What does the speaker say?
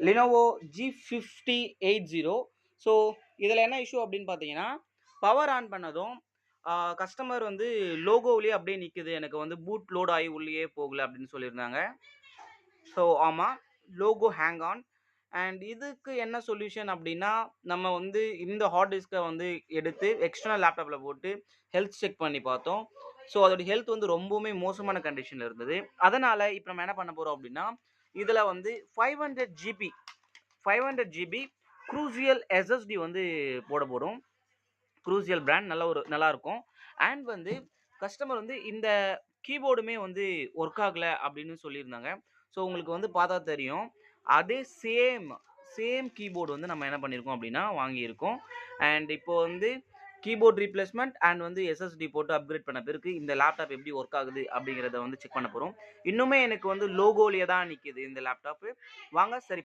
Lenovo G5080. So இதில் என்ன issue அப்படின்னு பார்த்தீங்கன்னா, பவர் ஆன் பண்ணதும் கஸ்டமர் வந்து லோகோவிலேயே அப்படியே நிற்குது, எனக்கு வந்து பூட் லோட் ஆகி உள்ளேயே போகல அப்படின்னு சொல்லியிருந்தாங்க. ஸோ ஆமாம், லோகோ ஹேங் ஆன். அண்ட் இதுக்கு என்ன சொல்யூஷன் அப்படின்னா, நம்ம வந்து இந்த ஹார்ட் டிஸ்க்கை வந்து எடுத்து எக்ஸ்டர்னல் லேப்டாப்பில் போட்டு ஹெல்த் செக் பண்ணி பார்த்தோம். ஸோ அதோட ஹெல்த் வந்து ரொம்பவுமே மோசமான கண்டிஷனில் இருந்தது. அதனால் இப்போ நம்ம என்ன பண்ண போகிறோம் அப்படின்னா, இதில் வந்து 500 ஜிபி க்ரூசியல் எஸ்எஸ்டி வந்து போட போகிறோம். க்ரூசியல் பிராண்ட் நல்லா இருக்கும். அண்ட் வந்து கஸ்டமர் வந்து இந்த கீபோர்டுமே வந்து ஒர்க் ஆகல அப்படின்னு சொல்லியிருந்தாங்க. ஸோ உங்களுக்கு வந்து பார்த்தா தெரியும். அதே சேம் கீபோர்டு வந்து நம்ம என்ன பண்ணியிருக்கோம் அப்படின்னா வாங்கியிருக்கோம். அண்ட் இப்போ வந்து கீபோர்ட் ரீப்ளேஸ்மெண்ட் அண்ட் வந்து எஸ்எஸ்டி போட்டு அப்கிரேட் பண்ண பிறகு இந்த லேப்டாப் எப்படி ஒர்க் ஆகுது அப்படிங்கிறத வந்து செக் பண்ண போகிறோம். இன்னுமே எனக்கு வந்து லோகோலேயே தான் நிற்கிது இந்த லேப்டாப்பு. வாங்க சரி